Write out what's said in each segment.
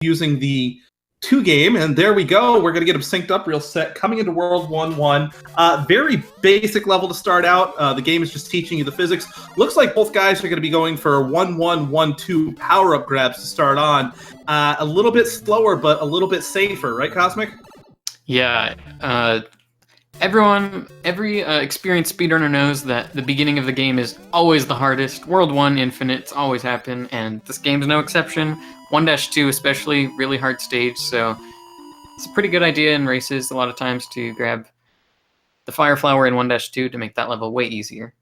using the 2 game, and there we go. We're going to get them synced up real set. Coming into World 1-1. Very basic level to start out. The game is just teaching you the physics. Looks like both guys are going to be going for 1-1, 1-2 power-up grabs to start on. A little bit slower, but a little bit safer, right, Cosmic? Yeah. Every experienced speedrunner knows that the beginning of the game is always the hardest. World 1 Infinite's always happen, and this game's no exception. 1-2 especially, really hard stage, so it's a pretty good idea in races a lot of times to grab the Fire Flower in 1-2 to make that level way easier.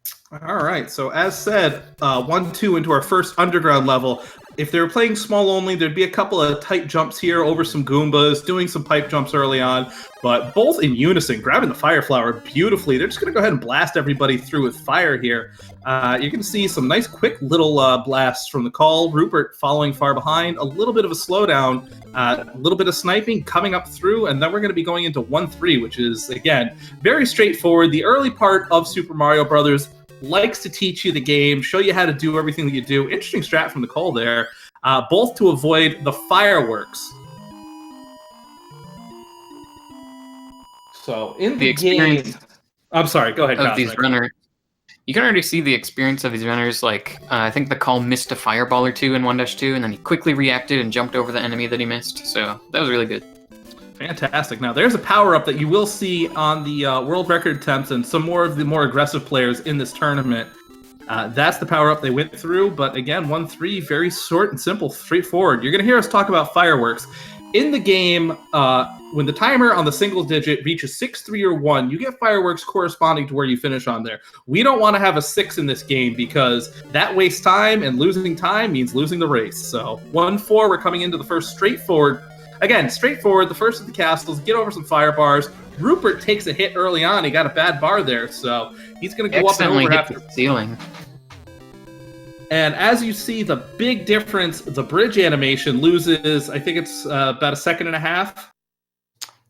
All right, so as said, 1-2 into our first underground level. If they were playing small only, there'd be a couple of tight jumps here over some Goombas, doing some pipe jumps early on, but both in unison, grabbing the Fire Flower beautifully. They're just going to go ahead and blast everybody through with fire here. You can see some nice quick little blasts from the call. Roopert following far behind, a little bit of a slowdown, a little bit of sniping coming up through, and then we're going to be going into 1-3, which is, again, very straightforward. The early part of Super Mario Brothers likes to teach you the game, show you how to do everything that you do. Interesting strat from the call there, both to avoid the fireworks. So in the game, I'm sorry, go ahead. Of these runners, you can already see the experience of these runners. Like I think the call missed a fireball or two in 1-2, and then he quickly reacted and jumped over the enemy that he missed. So that was really good. Fantastic. Now, there's a power-up that you will see on the world record attempts and some more of the more aggressive players in this tournament. That's the power-up they went through, but again, 1-3, very short and simple, straightforward. You're going to hear us talk about fireworks. In the game, when the timer on the single digit reaches 6, 3, or 1, you get fireworks corresponding to where you finish on there. We don't want to have a 6 in this game because that wastes time, and losing time means losing the race. So 1-4, we're coming into the first straightforward. Again, straightforward, the first of the castles, get over some fire bars. Roopert takes a hit early on. He got a bad bar there, so he's going to go up and over after the ceiling. And as you see, the big difference, the bridge animation loses, I think it's about 1.5 seconds.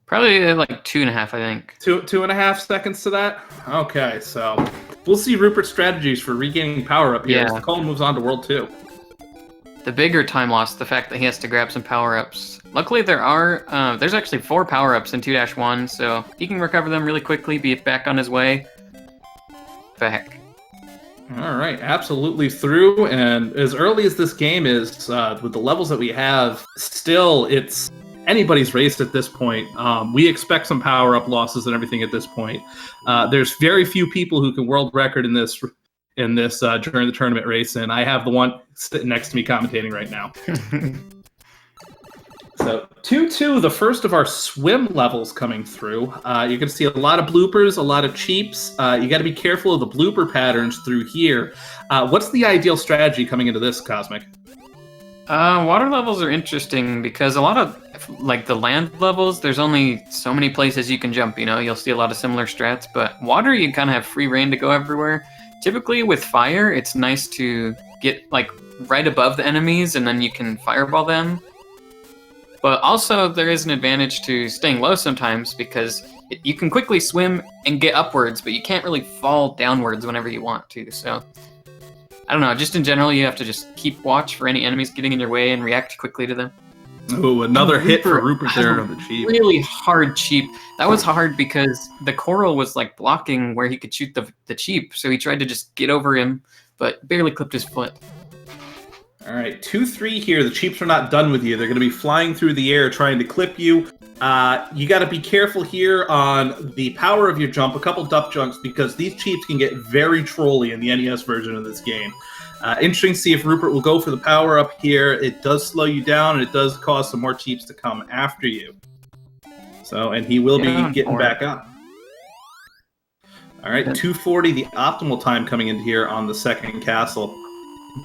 Probably like 2.5, I think. 2.5 seconds to that? Okay, so we'll see Roopert's strategies for regaining power up here as the call moves on to World 2. The bigger time loss, the fact that he has to grab some power-ups. Luckily, there's actually 4 power-ups in 2-1, so he can recover them really quickly, be back on his way. Back. All right, absolutely through, and as early as this game is, with the levels that we have, still, it's anybody's race at this point. We expect some power-up losses and everything at this point. There's very few people who can world record in this during the tournament race, and I have the one sitting next to me commentating right now. So 2-2, the first of our swim levels coming through. You're going to see a lot of bloopers, a lot of cheeps. You got to be careful of the blooper patterns through here. What's the ideal strategy coming into this, Cosmic? Water levels are interesting because a lot of, like the land levels, there's only so many places you can jump, you'll see a lot of similar strats, but water, you kind of have free reign to go everywhere. Typically with fire, it's nice to get like right above the enemies and then you can fireball them. But also there is an advantage to staying low sometimes because you can quickly swim and get upwards, but you can't really fall downwards whenever you want to. So I don't know, just in general, you have to just keep watch for any enemies getting in your way and react quickly to them. Oh, another hit for Roopert there on the cheap. Really hard cheap. That was hard because the coral was like blocking where he could shoot the cheap, so he tried to just get over him, but barely clipped his foot. All right, 2-3 here. The cheeps are not done with you. They're going to be flying through the air trying to clip you. You got to be careful here on the power of your jump, a couple duck jumps, because these cheeps can get very trolly in the NES version of this game. Interesting to see if Roopert will go for the power up here. It does slow you down, and it does cause some more cheeps to come after you. So, and he will be getting back up. All right, 2:40, the optimal time coming into here on the second castle.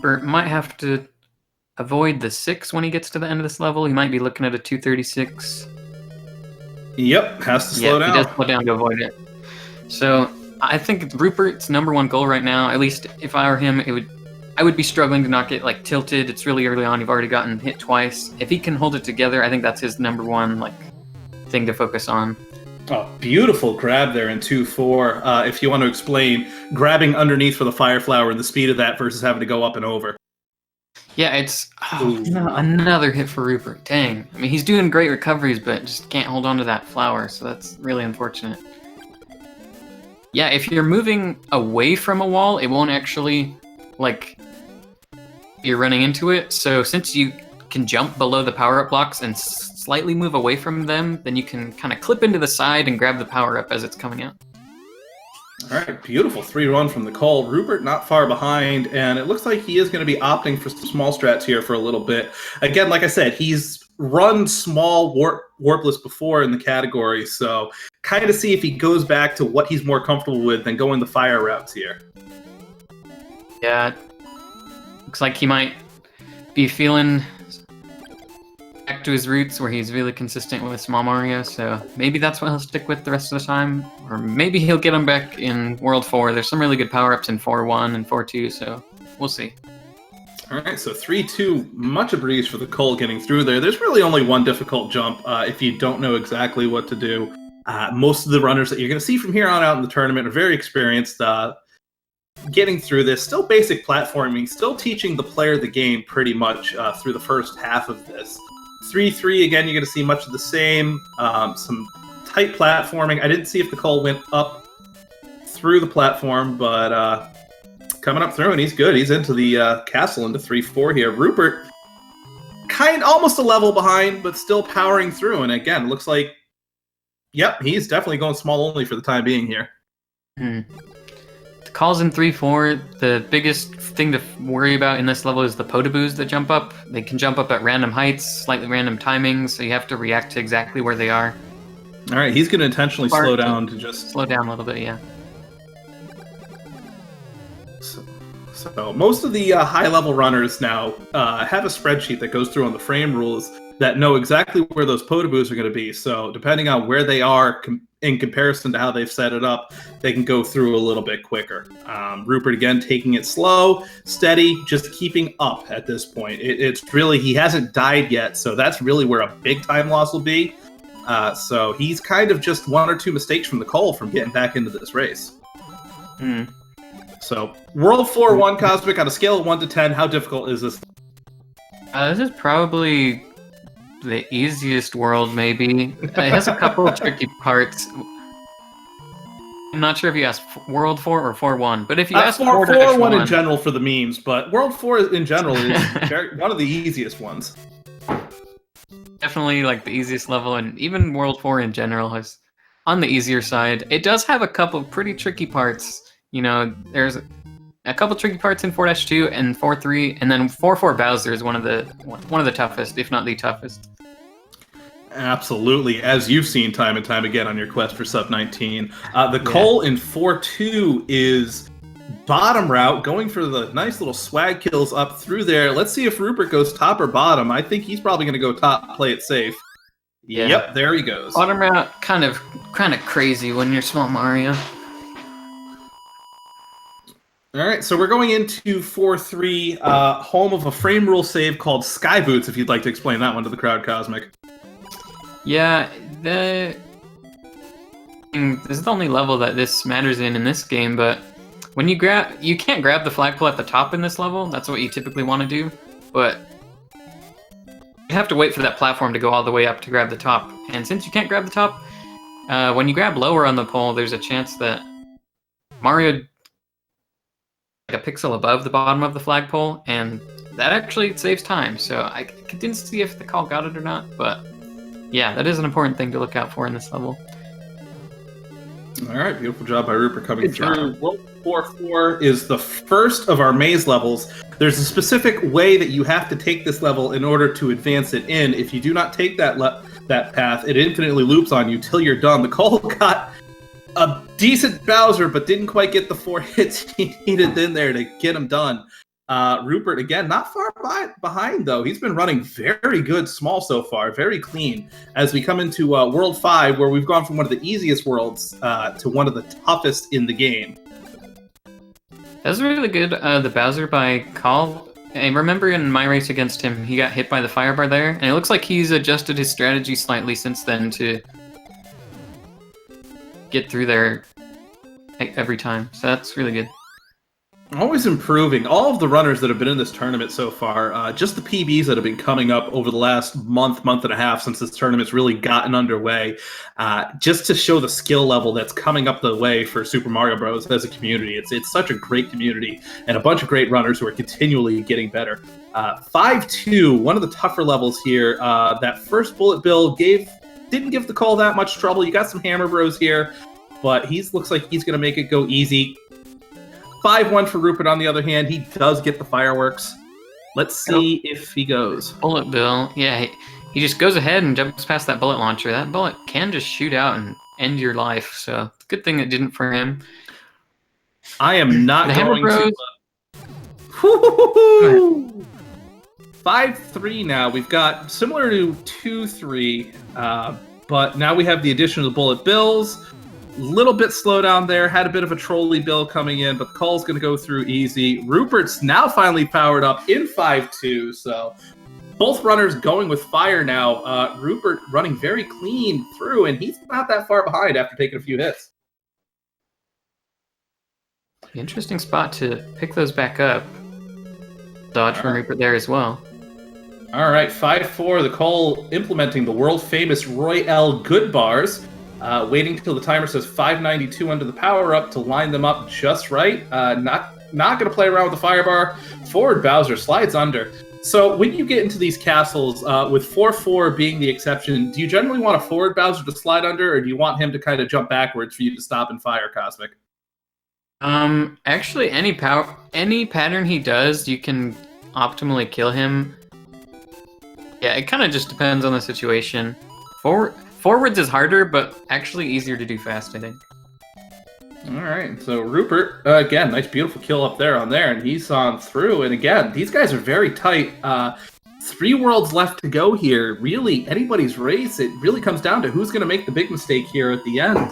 Bert might have to avoid the 6 when he gets to the end of this level. He might be looking at a 2:36. Yep, has to slow down. He does slow down to avoid it. So I think Roopert's #1 goal right now, at least if I were him, I would be struggling to not get like tilted. It's really early on. You've already gotten hit twice. If he can hold it together, I think that's his #1 thing to focus on. Oh, beautiful grab there in 2-4. If you want to explain grabbing underneath for the fire flower and the speed of that versus having to go up and over. Yeah, it's no, another hit for Rupert. Dang. I mean, he's doing great recoveries, but just can't hold on to that flower, so that's really unfortunate. Yeah, if you're moving away from a wall, it won't actually, like, you're running into it. So since you can jump below the power-up blocks and slightly move away from them, then you can kind of clip into the side and grab the power-up as it's coming out. All right, beautiful 3-1 from the Cole. Rupert not far behind, and it looks like he is going to be opting for some small strats here for a little bit. Again, like I said, he's run small warpless before in the category, so kind of see if he goes back to what he's more comfortable with than going the fire routes here. Yeah, looks like he might be feeling back to his roots where he's really consistent with Small Mario, so maybe that's what he'll stick with the rest of the time, or maybe he'll get him back in World 4. There's some really good power-ups in 4-1 and 4-2, so we'll see. All right, so 3-2, much a breeze for the Cole getting through there. There's really only one difficult jump if you don't know exactly what to do. Most of the runners that you're going to see from here on out in the tournament are very experienced getting through this. Still basic platforming, still teaching the player the game pretty much through the first half of this. 3-3, again, you're going to see much of the same. Some tight platforming. I didn't see if the Cole went up through the platform, but coming up through, and he's good. He's into the castle into 3-4 here. Rupert, almost a level behind, but still powering through. And again, looks like, yep, he's definitely going small only for the time being here. The calls in 3-4, the biggest thing to worry about in this level is the potaboos that jump up. They can jump up at random heights, slightly random timings, so you have to react to exactly where they are. All right, he's going to intentionally slow down to just... Slow down a little bit, yeah. So most of the high-level runners now have a spreadsheet that goes through on the frame rules that know exactly where those potaboos are going to be. So depending on where they are in comparison to how they've set it up, they can go through a little bit quicker. Rupert, again, taking it slow, steady, just keeping up at this point. It's really, he hasn't died yet, so that's really where a big time loss will be. So he's kind of just one or two mistakes from the Cole from getting back into this race. So, World 4-1 Cosmic, on a scale of 1 to 10, how difficult is this? This is probably the easiest world, maybe. It has a couple of tricky parts. I'm not sure if you asked World 4 or 4-1, but if you ask 4-1 in general for the memes, but World 4 in general is one of the easiest ones. Definitely like the easiest level, and even World 4 in general is on the easier side. It does have a couple of pretty tricky parts. You know, there's a couple tricky parts in 4-2 and 4-3, and then 4-4 Bowser is one of the toughest, if not the toughest. Absolutely, as you've seen time and time again on your quest for Sub 19. The Cole in 4-2 is bottom route, going for the nice little swag kills up through there. Let's see if Rupert goes top or bottom. I think he's probably going to go top, play it safe. Yeah. Yep, there he goes. Bottom route, kind of crazy when you're Small Mario. All right, so we're going into 4-3, home of a frame rule save called Sky Boots, if you'd like to explain that one to the crowd, Cosmic. Yeah, this is the only level that this matters in this game, but when you can't grab the flagpole at the top in this level. That's what you typically want to do, but you have to wait for that platform to go all the way up to grab the top. And since you can't grab the top, when you grab lower on the pole, there's a chance that Mario a pixel above the bottom of the flagpole, and that actually saves time. So I didn't see if the call got it or not, but yeah, that is an important thing to look out for in this level. All right, beautiful job by Rupert coming through. World 4-4 is the first of our maze levels. There's a specific way that you have to take this level in order to advance it in. If you do not take that path, it infinitely loops on you till you're done. The call got a decent Bowser, but didn't quite get the 4 hits he needed in there to get him done. Rupert, again, not far behind, though. He's been running very good small so far, very clean. As we come into World 5, where we've gone from one of the easiest worlds to one of the toughest in the game. That was really good, the Bowser by call. I remember in my race against him, he got hit by the fire bar there, and it looks like he's adjusted his strategy slightly since then to get through there every time, so that's really good. Always improving. All of the runners that have been in this tournament so far, just the PBs that have been coming up over the last month and a half since this tournament's really gotten underway, just to show the skill level that's coming up the way for Super Mario Bros. As a community. It's such a great community and a bunch of great runners who are continually getting better. 5-2, one of the tougher levels here. That first bullet bill didn't give the call that much trouble. You got some Hammer Bros here, but looks like he's going to make it go easy. 5-1 for Rupert, on the other hand. He does get the fireworks. Let's see if he goes. Bullet bill. Yeah, he just goes ahead and jumps past that bullet launcher. That bullet can just shoot out and end your life, so it's a good thing it didn't for him. I am not the going Hammer to... 5-3 now. We've got similar to 2-3, but now we have the addition of the bullet bills. Little bit slow down there, had a bit of a trolley bill coming in, but the call's going to go through easy. Rupert's now finally powered up in 5-2, so both runners going with fire now. Rupert running very clean through, and he's not that far behind after taking a few hits. Interesting spot to pick those back up. Dodge from Rupert there as well. All right, 5-4, the call implementing the world-famous Royale Good Bars. Waiting until the timer says 592 under the power-up to line them up just right. Not going to play around with the fire bar. Forward Bowser slides under. So when you get into these castles, with 4-4 being the exception, do you generally want a forward Bowser to slide under, or do you want him to kind of jump backwards for you to stop and fire, Cosmic? Actually, any pattern he does, you can optimally kill him. Yeah, it kind of just depends on the situation. Forwards is harder, but actually easier to do fast, I think. All right, so Rupert, again, nice beautiful kill up there on there, and he's on through. And again, these guys are very tight. 3 worlds left to go here. Really, anybody's race. It really comes down to who's going to make the big mistake here at the end.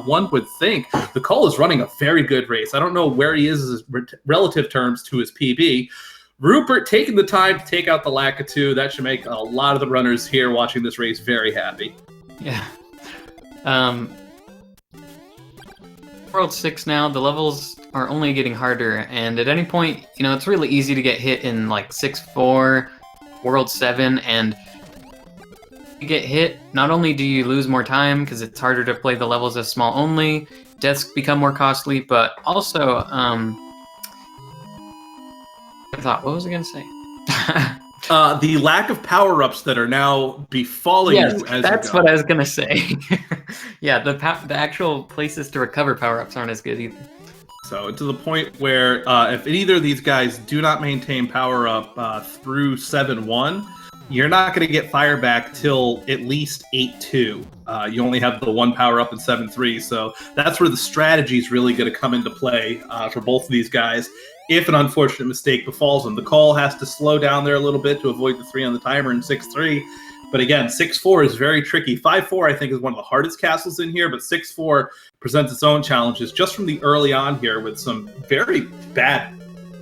One would think. The call is running a very good race. I don't know where he is in relative terms to his PB. Rupert taking the time to take out the Lakitu. That should make a lot of the runners here watching this race very happy. Yeah. World 6 now, the levels are only getting harder, and at any point, it's really easy to get hit in like 6-4, World 7, and you get hit, not only do you lose more time because it's harder to play the levels as small only, deaths become more costly, but also, what was I going to say? The lack of power-ups that are now befalling you as that's you go. what I was gonna say. Yeah, the actual places to recover power-ups aren't as good either. So to the point where if either of these guys do not maintain power-up through 7-1, you're not going to get fire back till at least 8-2. You only have the 1 power-up in 7-3, so that's where the strategy is really going to come into play for both of these guys. If an unfortunate mistake befalls them, the call has to slow down there a little bit to avoid the 3 on the timer in 6-3. But again, 6-4 is very tricky. 5-4, I think, is one of the hardest castles in here, but 6-4 presents its own challenges just from the early on here with some very bad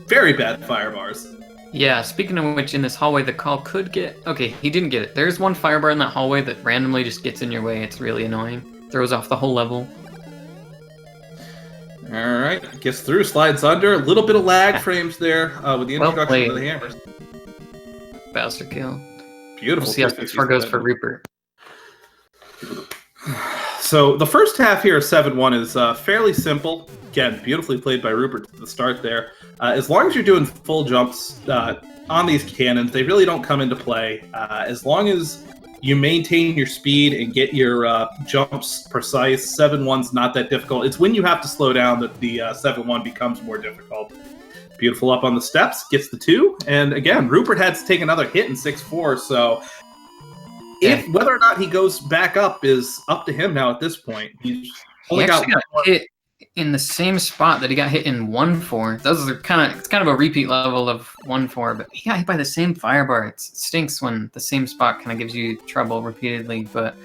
fire bars. Yeah, speaking of which, in this hallway, the call could get... Okay, he didn't get it. There's one fire bar in that hallway that randomly just gets in your way. It's really annoying. Throws off the whole level. All right, gets through, slides under. A little bit of lag frames there with the introduction of the hammers. Bowser kill. Beautiful. We'll see how 6-4 goes for Rupert. So the first half here of 7-1 is fairly simple. Again, beautifully played by Rupert at the start there. As long as you're doing full jumps on these cannons, they really don't come into play. As long as you maintain your speed and get your jumps precise, 7-1's not that difficult. It's when you have to slow down that the 7-1 becomes more difficult. Beautiful up on the steps, gets the 2. And again, Rupert had to take another hit in 6-4, so if whether or not he goes back up is up to him now at this point. He's only got hit in the same spot that he got hit in 1-4. Those are it's kind of a repeat level of 1-4, but he got hit by the same fire bar. It stinks when the same spot kind of gives you trouble repeatedly, but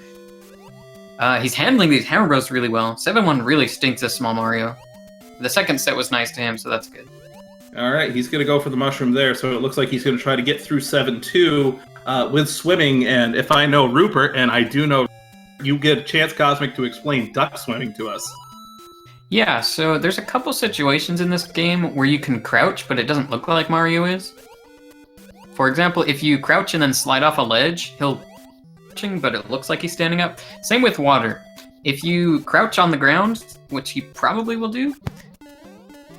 he's handling these Hammer Bros really well. 7-1 really stinks as Small Mario. The second set was nice to him, so that's good. All right, he's going to go for the mushroom there, so it looks like he's going to try to get through 7-2 with swimming, and if I know Rupert, and I do know, you get a chance, Cosmic, to explain duck swimming to us. Yeah, so there's a couple situations in this game where you can crouch, but it doesn't look like Mario is. For example, if you crouch and then slide off a ledge, he'll crouching, but it looks like he's standing up. Same with water. If you crouch on the ground, which he probably will do, he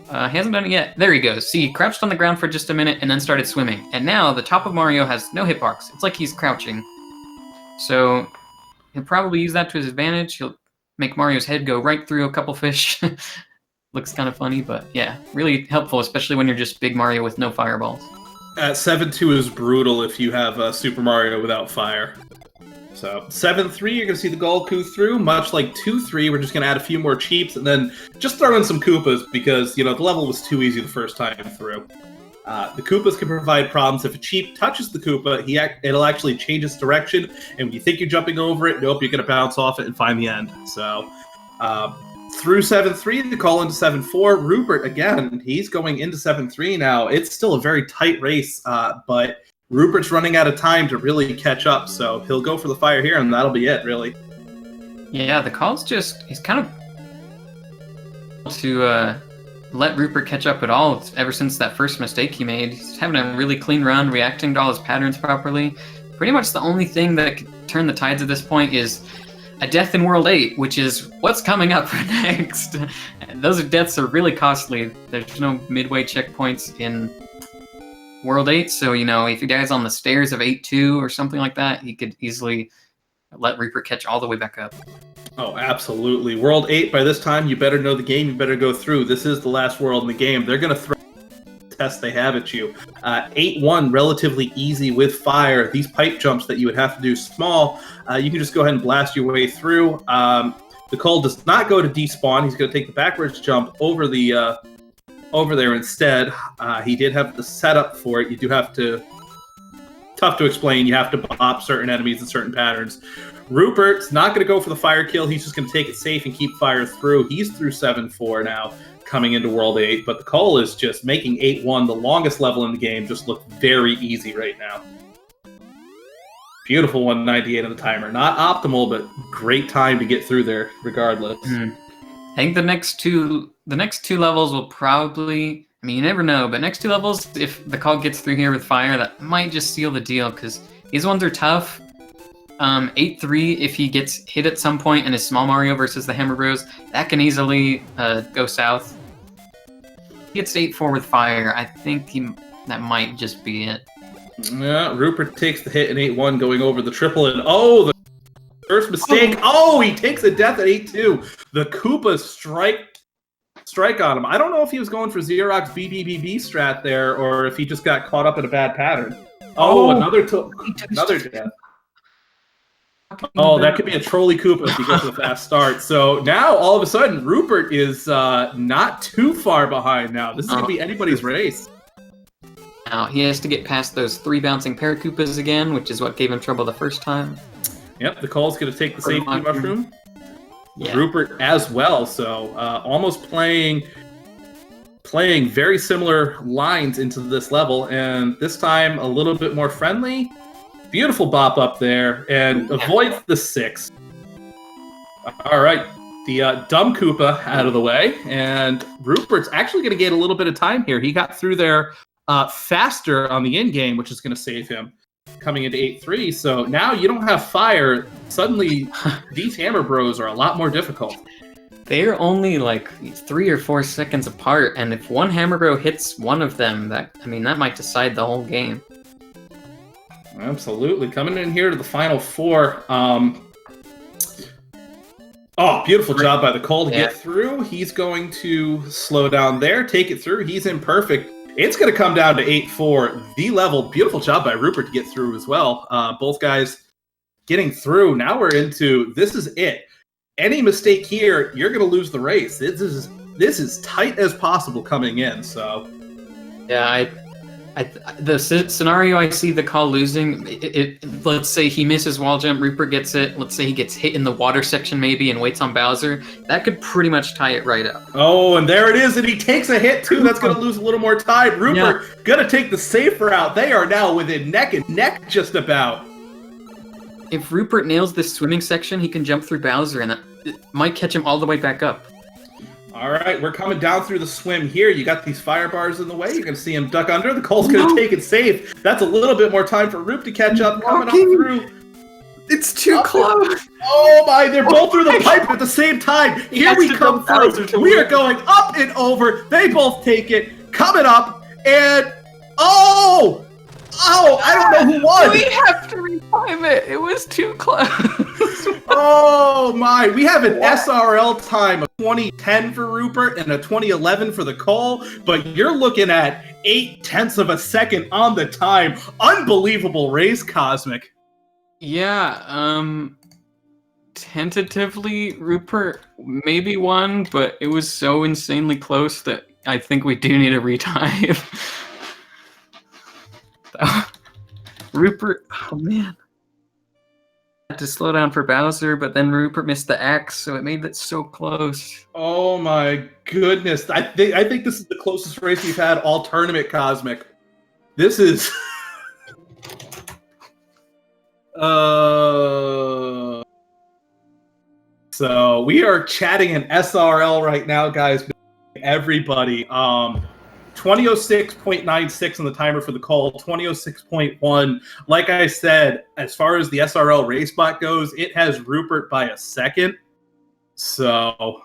hasn't done it yet. There he goes. See, he crouched on the ground for just a minute and then started swimming. And now the top of Mario has no hitbox. It's like he's crouching. So he'll probably use that to his advantage. He'll make Mario's head go right through a couple fish. Looks kind of funny, but yeah, really helpful, especially when you're just big Mario with no fireballs. 7-2 is brutal if you have Super Mario without fire. So 7-3, you're going to see the Golku through. Much like 2-3, we're just going to add a few more cheeps and then just throw in some Koopas because, you know, the level was too easy the first time through. The Koopas can provide problems. If a cheap touches the Koopa, it'll actually change its direction, and when you think you're jumping over it, nope, you're going to bounce off it and find the end. So through 7-3, the call into 7-4. Rupert, again, he's going into 7-3 now. It's still a very tight race, but Rupert's running out of time to really catch up, so he'll go for the fire here, and that'll be it, really. Yeah, the call's just, he's kind of to let Rupert catch up at all ever since that first mistake he made. He's having a really clean run, reacting to all his patterns properly. Pretty much the only thing that could turn the tides at this point is a death in World 8, which is what's coming up next. Those deaths are really costly. There's no midway checkpoints in World 8, so, you know, if he dies on the stairs of 8-2 or something like that, he could easily let Rupert catch all the way back up. Oh, absolutely. World 8, by this time, you better know the game, you better go through. This is the last world in the game. They're going to throw the test they have at you. 8-1, relatively easy with fire. These pipe jumps that you would have to do small, you can just go ahead and blast your way through. The Cole does not go to despawn. He's going to take the backwards jump over the over there instead. He did have the setup for it. You do have to... Tough to explain. You have to bop certain enemies in certain patterns. Rupert's not going to go for the fire kill. He's just going to take it safe and keep fire through. He's through 7-4 now, coming into World 8. But the Cole is just making 8-1, the longest level in the game, just look very easy right now. Beautiful 198 on the timer. Not optimal, but great time to get through there, regardless. I think the next two levels will probably... I mean, you never know, but next two levels, if the call gets through here with fire, that might just seal the deal, because these ones are tough. 8-3, if he gets hit at some point and is Small Mario versus the Hammer Bros, that can easily go south. If he gets 8-4 with fire, I think that might just be it. Yeah, Rupert takes the hit in 8-1, going over the triple, and oh, the first mistake. Oh, he takes a death at 8-2. The Koopas strike on him. I don't know if he was going for Xerox BBBB strat there, or if he just got caught up in a bad pattern. Oh, another death. Oh, that could be a trolley Koopa if he goes with a fast start. So now, all of a sudden, Rupert is not too far behind now. This is going to be anybody's race. Now, he has to get past those 3 bouncing Paracoopas again, which is what gave him trouble the first time. Yep, the Cole's going to take the safety mushroom. Yeah. Rupert as well, so almost playing very similar lines into this level, and this time a little bit more friendly. Beautiful bop up there, and avoids the 6. All right, the dumb Koopa out of the way, and Rupert's actually going to get a little bit of time here. He got through there faster on the in-game, which is going to save him. Coming into 8-3, so now you don't have fire. Suddenly, these Hammer Bros are a lot more difficult. They're only like 3 or 4 seconds apart, and if one Hammer Bro hits one of them, that might decide the whole game. Absolutely. Coming in here to the final 4. Oh, beautiful job by the Cole to get through. He's going to slow down there, take it through. He's imperfect. It's going to come down to 8-4. The level, beautiful job by Rupert to get through as well. Both guys getting through. Now we're into, this is it. Any mistake here, you're going to lose the race. This is tight as possible coming in. So, yeah, the scenario I see the call losing, let's say he misses wall jump, Rupert gets it. Let's say he gets hit in the water section maybe and waits on Bowser. That could pretty much tie it right up. Oh, and there it is, and he takes a hit too. That's going to lose a little more time. Rupert going to take the safe route. They are now within neck and neck just about. If Rupert nails this swimming section, he can jump through Bowser, and that might catch him all the way back up. All right, we're coming down through the swim here. You got these fire bars in the way. You're going to see him duck under. The Cole's going to take it safe. That's a little bit more time for Roop to catch up. Coming up through. It's too close. Oh my, they're both through the pipe at the same time. Here we come through. We are going up and over. They both take it. Coming up and I don't know who won. We have to retime it. It was too close. Oh my, we have an SRL time of 2010 for Rupert and a 2011 for the Cole, but you're looking at 0.8 of a second on the time. Unbelievable race, Cosmic. Yeah, tentatively Rupert maybe won, but it was so insanely close that I think we do need a retime. Rupert, oh man. Had to slow down for Bowser, but then Rupert missed the X, so it made it so close. Oh my goodness. I think this is the closest race we've had all tournament, Cosmic. This is so we are chatting in SRL right now, guys. Everybody. 2006.96 on the timer for the Cole, 2006.1. Like I said, as far as the SRL race bot goes, it has Rupert by a second. So,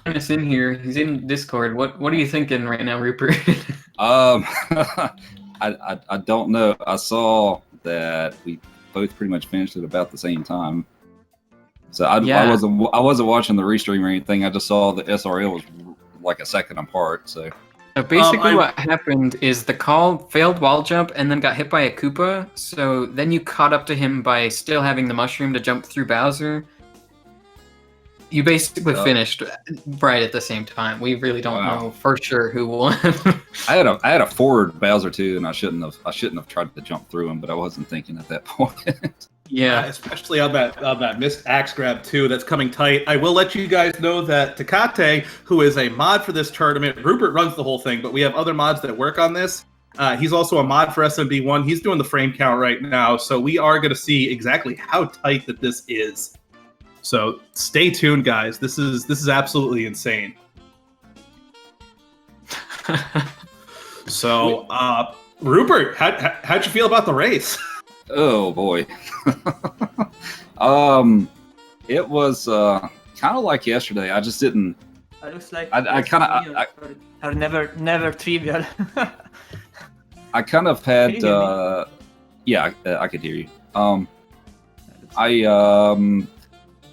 It's in here. He's in Discord. What are you thinking right now, Rupert? I don't know. I saw that we both pretty much finished at about the same time. So I wasn't watching the restream or anything. I just saw the SRL was like a second apart. So basically, what happened is the call failed wall jump and then got hit by a Koopa. So then you caught up to him by still having the mushroom to jump through Bowser. You basically finished right at the same time. We really don't know for sure who won. I had a forward Bowser too, and I shouldn't have tried to jump through him, but I wasn't thinking at that point. Yeah, especially on that missed axe grab too. That's coming tight. I will let you guys know that Takate, who is a mod for this tournament, Rupert runs the whole thing, but we have other mods that work on this. He's also a mod for SMB1. He's doing the frame count right now, so we are going to see exactly how tight that this is. So stay tuned, guys. This is absolutely insane. So, Rupert, how'd you feel about the race? Oh boy. It was kind of like yesterday. I just didn't. It looks like I kind of are never trivial. I kind of had. Can you hear me? Yeah, I could hear you.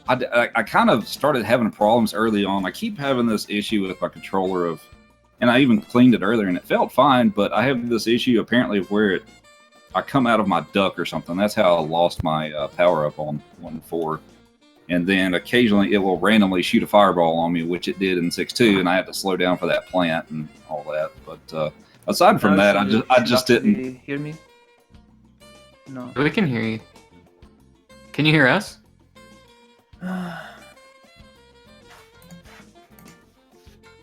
I kind of started having problems early on. I keep having this issue with my controller and I even cleaned it earlier and it felt fine, but I have this issue apparently of where I come out of my duck or something. That's how I lost my power up on 1.4. And then occasionally it will randomly shoot a fireball on me, which it did in 6.2, and I had to slow down for that plant and all that. But aside from that, I just didn't. Hear me? No. We can hear you. Can you hear us?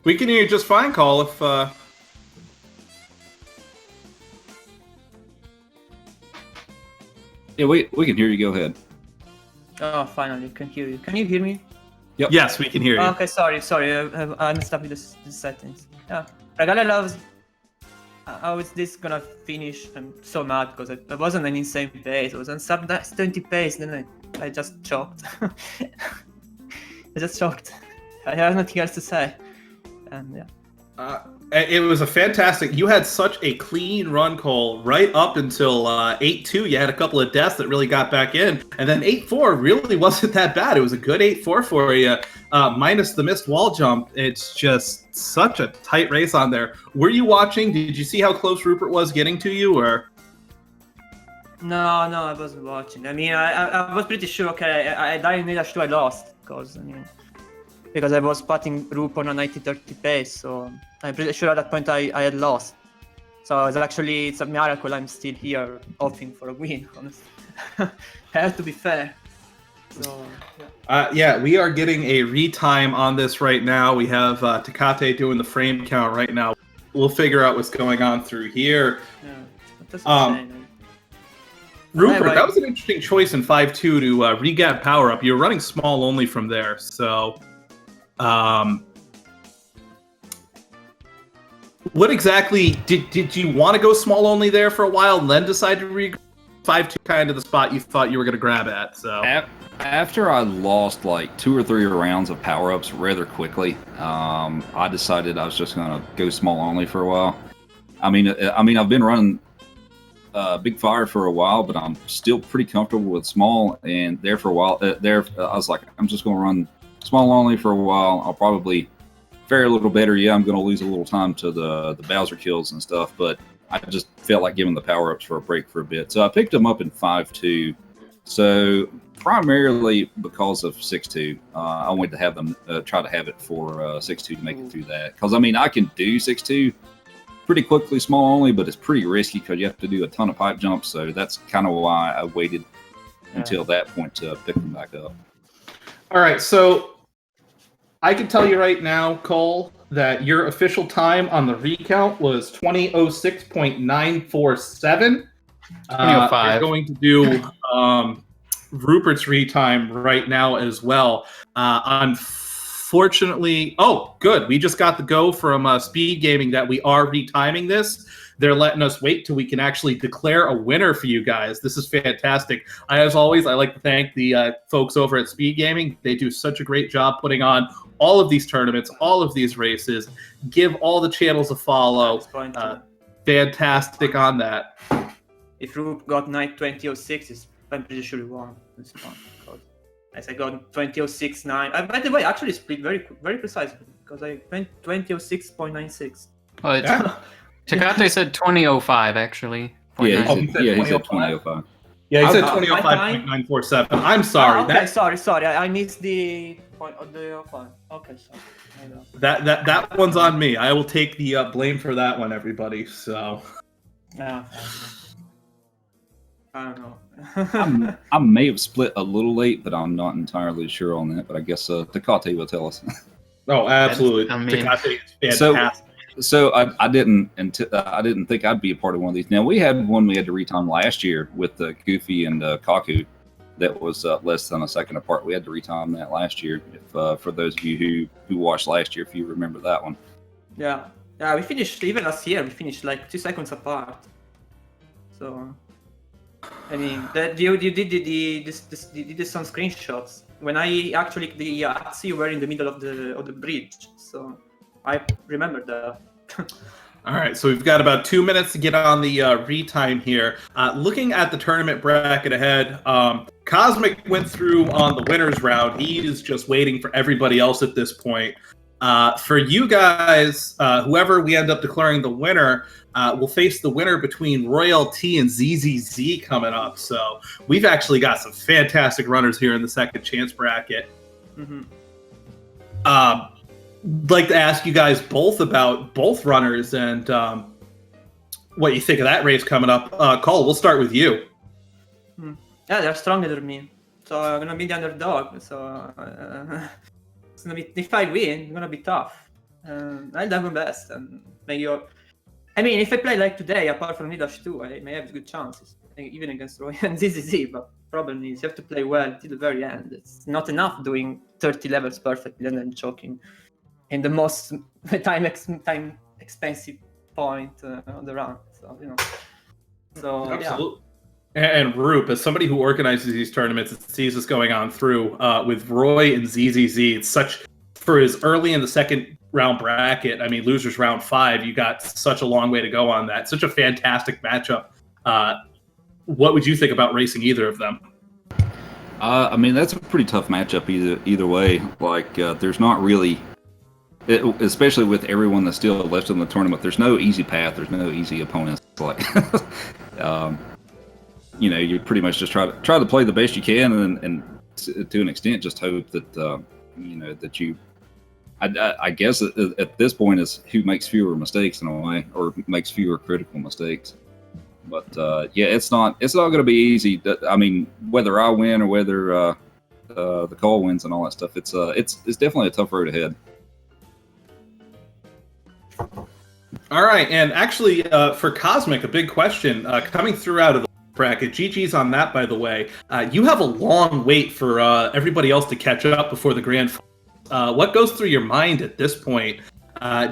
We can hear you just fine, Cole. If Yeah, we can hear you. Go ahead. Oh, finally, can hear you. Can you hear me? Yep. Yes, we can hear you. Okay, sorry. I messed up with the settings. Yeah, Regala loves. How is this gonna finish? I'm so mad because it wasn't an insane pace. It was on sub 20 pace. Then I just choked. I just choked. I have nothing else to say. And yeah. It was a fantastic. You had such a clean run, Cole, right up until 8-2. You had a couple of deaths that really got back in, and then 8-4 really wasn't that bad. It was a good 8-4 for you, minus the missed wall jump. It's just such a tight race on there. Were you watching? Did you see how close Rupert was getting to you, or? No, I wasn't watching. I mean, I was pretty sure. Okay, I died in H2. I lost because I was spotting Roop on a 90-30 pace, so I'm pretty sure at that point I had lost. So it's a miracle I'm still here hoping for a win, honestly. I have to be fair. So, yeah, we are getting a retime on this right now. We have Takate doing the frame count right now. We'll figure out what's going on through here. Yeah, that's insane. Rupert, that was an interesting choice in 5-2 to re-get power up. You're running small only from there, so what exactly did you want to go small only there for a while and then decide to 5-2 kind of the spot you thought you were going to grab at? So after I lost like 2 or 3 rounds of power-ups rather quickly, I decided I was just going to go small only for a while. I mean, I've been running Big Fire for a while, but I'm still pretty comfortable with small. And there for a while, I was like, I'm just going to run small only for a while. I'll probably fare a little better. Yeah, I'm going to lose a little time to the Bowser kills and stuff, but I just felt like giving the power-ups for a break for a bit. So I picked them up in 5-2. So primarily because of 6-2, I wanted to have them try to have it for 6-2 to make it through that. Because, I mean, I can do 6-2 pretty quickly, small only, but it's pretty risky because you have to do a ton of pipe jumps. So that's kind of why I waited until that point to pick them back up. All right, so I can tell you right now, Cole, that your official time on the recount was 20:06.947. 20:05. We're going to do Rupert's retime right now as well. Unfortunately, oh, good. We just got the go from Speed Gaming that we are retiming this. They're letting us wait till we can actually declare a winner for you guys. This is fantastic. As always, I like to thank the folks over at Speed Gaming. They do such a great job putting on all of these tournaments, all of these races. Give all the channels a follow. Fantastic on that. If Roop got 20:06, I'm pretty sure he won this one. As I got 20:06.9. By the way, actually split very precisely because I went 20:06.96. Oh, Takate said 20:05 actually. Yeah, he said 20:05. Yeah, he said 20:05.947. I'm sorry. Okay, sorry. I missed the point of the fine. Okay, sorry. That one's on me. I will take the blame for that one, everybody. So. Yeah. I don't know. I may have split a little late, but I'm not entirely sure on that. But I guess Takate will tell us. Oh, absolutely. Takate is fantastic. So I didn't think I'd be a part of one of these. Now we had one we had to retime last year with Goofy and Kaku, that was less than a second apart. We had to retime that last year. If for those of you who watched last year, if you remember that one. Yeah, we finished even last year. We finished like 2 seconds apart. So. I mean, that you did some screenshots when I actually the Axie were in the middle of the bridge, so I remember that. All right, so we've got about 2 minutes to get on the retime here. Looking at the tournament bracket ahead, Cosmic went through on the winners round. He is just waiting for everybody else at this point. For you guys, whoever we end up declaring the winner, will face the winner between Royal T and ZZZ coming up. So we've actually got some fantastic runners here in the second chance bracket. Mm-hmm. Like to ask you guys both about both runners and what you think of that race coming up. Cole, we'll start with you. Yeah, they're stronger than me, so I'm gonna be the underdog. So it's gonna be, if I win, it's gonna be tough. I'll do my best, and maybe. I mean, if I play like today, apart from Nidash 2, I may have good chances, even against Roy and ZZZ, but problem is you have to play well till the very end. It's not enough doing 30 levels perfectly and then choking in the most time expensive point on the run. So, you know. So, absolutely. Yeah. And Roop, as somebody who organizes these tournaments and sees this going on through with Roy and ZZZ, it's such, for as early in the second round bracket, I mean, losers round 5, you got such a long way to go on that. Such a fantastic matchup. What would you think about racing either of them? I mean, that's a pretty tough matchup either way. Like, there's not really, especially with everyone that's still left in the tournament, there's no easy path. There's no easy opponents. Like, you know, you pretty much just try to play the best you can, and to an extent, just hope that you know that you. I guess at this point is who makes fewer mistakes in a way, or makes fewer critical mistakes. But yeah, it's not going to be easy. I mean, whether I win or whether the call wins and all that stuff, it's definitely a tough road ahead. All right, and actually for Cosmic, a big question coming through out of bracket. GG's on that, by the way. You have a long wait for everybody else to catch up before the grand final. What goes through your mind at this point?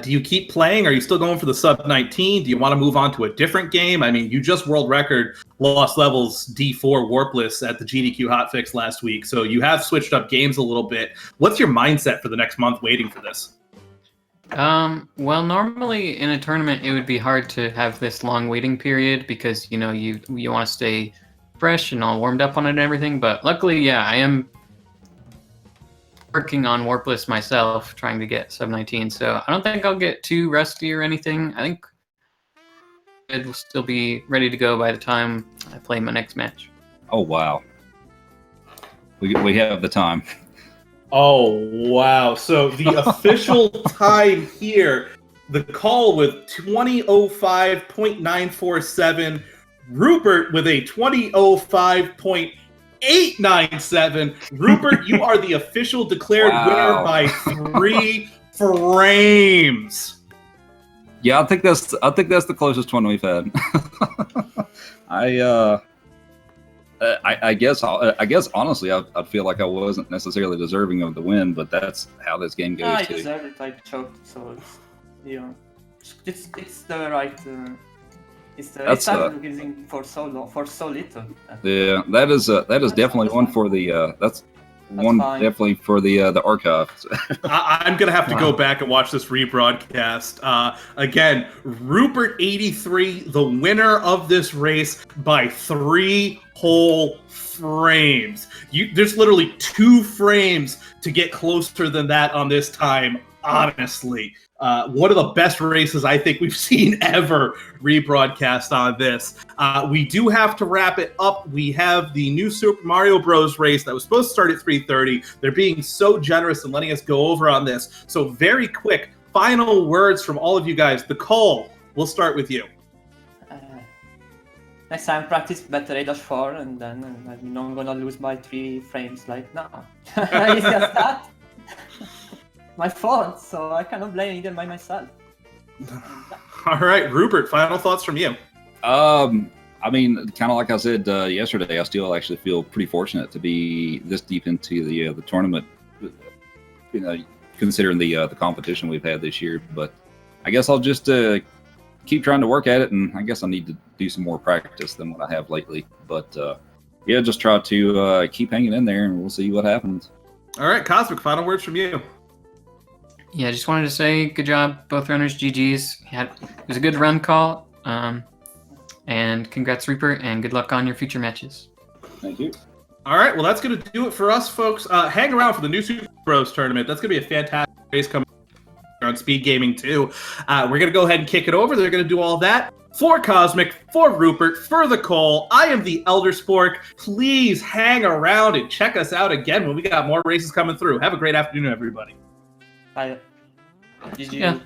Do you keep playing? Are you still going for the sub-19? Do you want to move on to a different game? I mean, you just world record lost levels D4 Warpless at the GDQ hotfix last week, so you have switched up games a little bit. What's your mindset for the next month waiting for this? Well, normally in a tournament, it would be hard to have this long waiting period because, you know, you want to stay fresh and all warmed up on it and everything. But luckily, yeah, I am working on Warpless myself, trying to get sub-19. So I don't think I'll get too rusty or anything. I think it will still be ready to go by the time I play my next match. Oh, wow. We have the time. Oh, wow. So the official time here, the call with 20:05.947, Rupert with a 20:05.897. Rupert, you are the official declared winner by 3 frames. Yeah, I think that's the closest one we've had. I guess honestly, I'd feel like I wasn't necessarily deserving of the win, but that's how this game goes. I deserved it. I choked, so it's the right. It's I'm using for so long, for so little. Yeah, that is definitely one for the that's one fine. Definitely for the archive. I'm gonna have to go back and watch this rebroadcast. Again, roopert83, the winner of this race by 3 whole frames. There's literally 2 frames to get closer than that on this time. Honestly, one of the best races I think we've seen ever rebroadcast on this. We do have to wrap it up. We have the new Super Mario Bros. Race that was supposed to start at 3:30. They're being so generous and letting us go over on this. So very quick, final words from all of you guys. The call, we'll start with you. Next time, practice better A-4, and then I'm not gonna lose my 3 frames like now. It's just that. My fault, so I cannot blame either by myself. All right, Rupert, final thoughts from you. I mean, kind of like I said yesterday, I still actually feel pretty fortunate to be this deep into the tournament. You know, considering the competition we've had this year. But I guess I'll just keep trying to work at it, and I guess I need to do some more practice than what I have lately. But yeah, just try to keep hanging in there, and we'll see what happens. All right, Cosmic, final words from you. Yeah, just wanted to say good job, both runners. GG's. It was a good run call. And congrats, Reaper, and good luck on your future matches. Thank you. All right, well, that's going to do it for us, folks. Hang around for the new Super Bros tournament. That's going to be a fantastic race coming on Speed Gaming, too. We're going to go ahead and kick it over. They're going to do all that. For Cosmic, for Rupert, for the call, I am the Elder Spork. Please hang around and check us out again when we got more races coming through. Have a great afternoon, everybody. Bye. GG. Yeah.